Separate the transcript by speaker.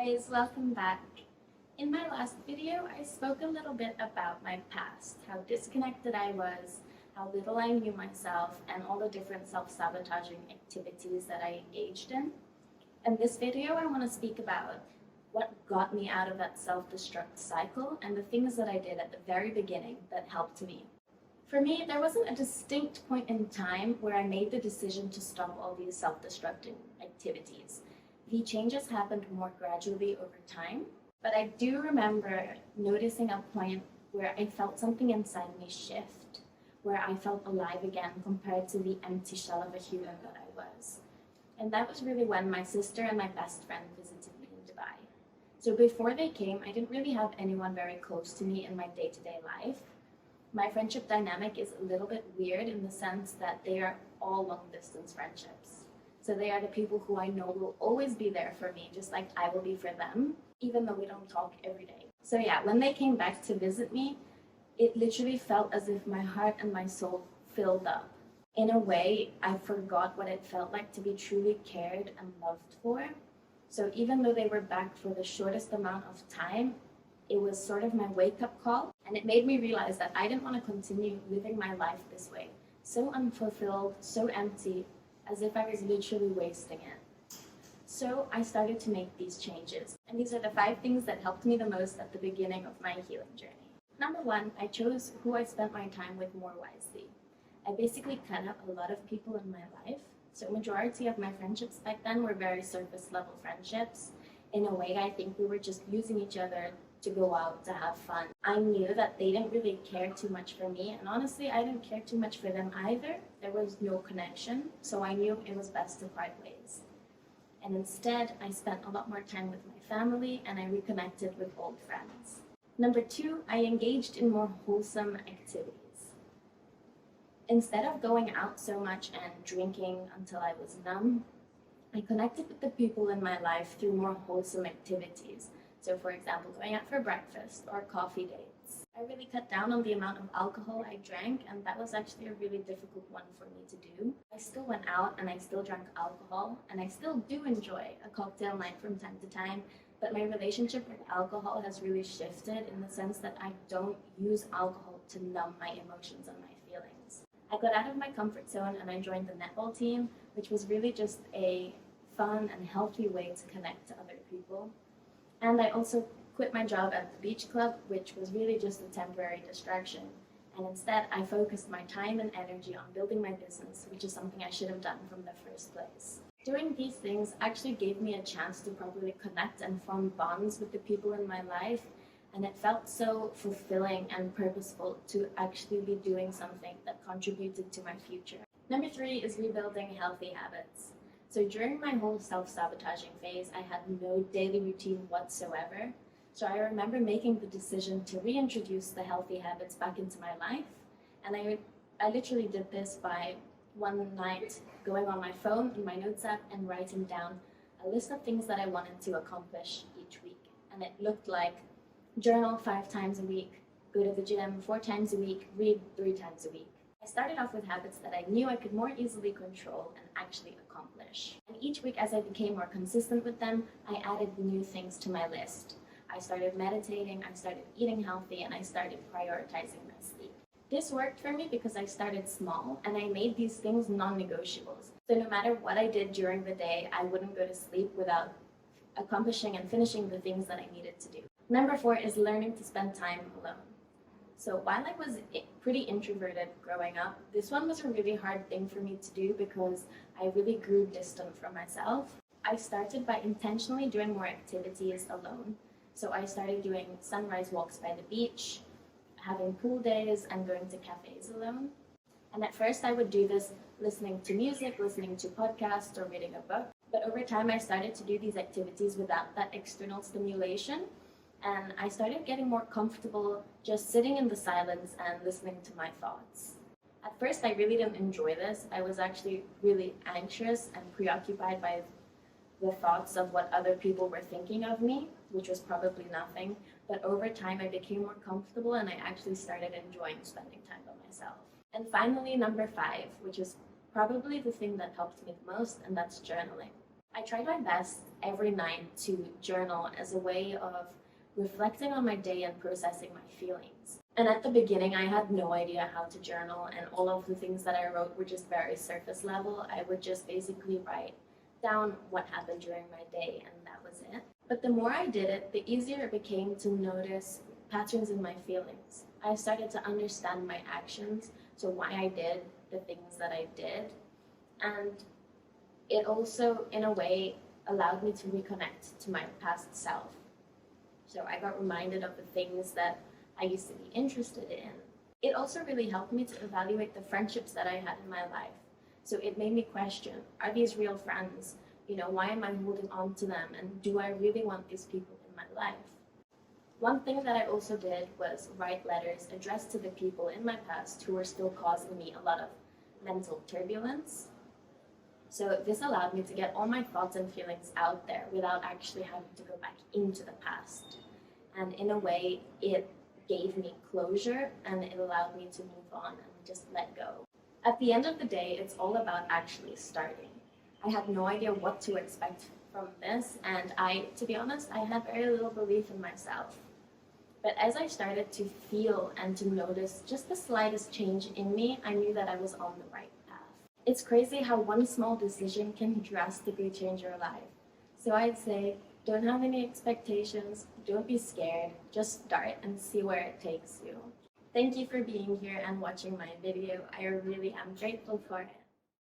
Speaker 1: Guys, welcome back. In my last video, I spoke a little bit about my past, how disconnected I was, how little I knew myself, and all the different self-sabotaging activities that I engaged in. In this video, I want to speak about what got me out of that self-destruct cycle and the things that I did at the very beginning that helped me. For me, there wasn't a distinct point in time where I made the decision to stop all these self-destructing activities. The changes happened more gradually over time, but I do remember noticing a point where I felt something inside me shift, where I felt alive again compared to the empty shell of a human that I was. And that was really when my sister and my best friend visited me in Dubai. So before they came, I didn't really have anyone very close to me in my day-to-day life. My friendship dynamic is a little bit weird in the sense that they are all long-distance friendships. So they are the people who I know will always be there for me, just like I will be for them, even though we don't talk every day. So yeah, when they came back to visit me, it literally felt as if my heart and my soul filled up. In a way, I forgot what it felt like to be truly cared and loved for. So even though they were back for the shortest amount of time, it was sort of my wake-up call, and it made me realize that I didn't want to continue living my life this way, so unfulfilled, so empty, as if I was literally wasting it. So I started to make these changes, and these are the 5 things that helped me the most at the beginning of my healing journey. Number 1, I chose who I spent my time with more wisely. I basically cut out a lot of people in my life, so majority of my friendships back then were very surface level friendships. In a way, I think we were just using each other to go out to have fun. I knew that they didn't really care too much for me, and honestly, I didn't care too much for them either. There was no connection, so I knew it was best to part ways. And instead, I spent a lot more time with my family, and I reconnected with old friends. Number 2, I engaged in more wholesome activities. Instead of going out so much and drinking until I was numb, I connected with the people in my life through more wholesome activities. So for example, going out for breakfast or coffee dates. I really cut down on the amount of alcohol I drank, and that was actually a really difficult one for me to do. I still went out and I still drank alcohol, and I still do enjoy a cocktail night from time to time, but my relationship with alcohol has really shifted in the sense that I don't use alcohol to numb my emotions and my feelings. I got out of my comfort zone and I joined the netball team, which was really just a fun and healthy way to connect to other people. And I also quit my job at the beach club, which was really just a temporary distraction. And instead, I focused my time and energy on building my business, which is something I should have done from the first place. Doing these things actually gave me a chance to properly connect and form bonds with the people in my life. And it felt so fulfilling and purposeful to actually be doing something that contributed to my future. Number 3 is rebuilding healthy habits. So during my whole self-sabotaging phase, I had no daily routine whatsoever. So I remember making the decision to reintroduce the healthy habits back into my life. And I literally did this by one night going on my phone in my notes app and writing down a list of things that I wanted to accomplish each week. And it looked like journal 5 times a week, go to the gym 4 times a week, read 3 times a week. I started off with habits that I knew I could more easily control and actually accomplish. And each week as I became more consistent with them, I added new things to my list. I started meditating, I started eating healthy, and I started prioritizing my sleep. This worked for me because I started small and I made these things non-negotiables. So no matter what I did during the day, I wouldn't go to sleep without accomplishing and finishing the things that I needed to do. Number 4 is learning to spend time alone. So while I was pretty introverted growing up, this one was a really hard thing for me to do because I really grew distant from myself. I started by intentionally doing more activities alone. So I started doing sunrise walks by the beach, having pool days, and going to cafes alone. And at first I would do this listening to music, listening to podcasts, or reading a book. But over time I started to do these activities without that external stimulation. And I started getting more comfortable just sitting in the silence and listening to my thoughts. At first, I really didn't enjoy this. I was actually really anxious and preoccupied by the thoughts of what other people were thinking of me, which was probably nothing. But over time, I became more comfortable and I actually started enjoying spending time by myself. And finally, number 5, which is probably the thing that helped me the most, and that's journaling. I tried my best every night to journal as a way of reflecting on my day and processing my feelings. And at the beginning, I had no idea how to journal, and all of the things that I wrote were just very surface level. I would just basically write down what happened during my day, and that was it. But the more I did it, the easier it became to notice patterns in my feelings. I started to understand my actions, so why I did the things that I did. And it also, in a way, allowed me to reconnect to my past self. So I got reminded of the things that I used to be interested in. It also really helped me to evaluate the friendships that I had in my life. So it made me question, are these real friends? Why am I holding on to them? And do I really want these people in my life? One thing that I also did was write letters addressed to the people in my past who were still causing me a lot of mental turbulence. So this allowed me to get all my thoughts and feelings out there without actually having to go back into the past. And in a way, it gave me closure and it allowed me to move on and just let go. At the end of the day, it's all about actually starting. I had no idea what to expect from this, and to be honest, I had very little belief in myself. But as I started to feel and to notice just the slightest change in me, I knew that I was on the right path. It's crazy how one small decision can drastically change your life. So I'd say, don't have any expectations, don't be scared, just start and see where it takes you. Thank you for being here and watching my video. I really am grateful for it.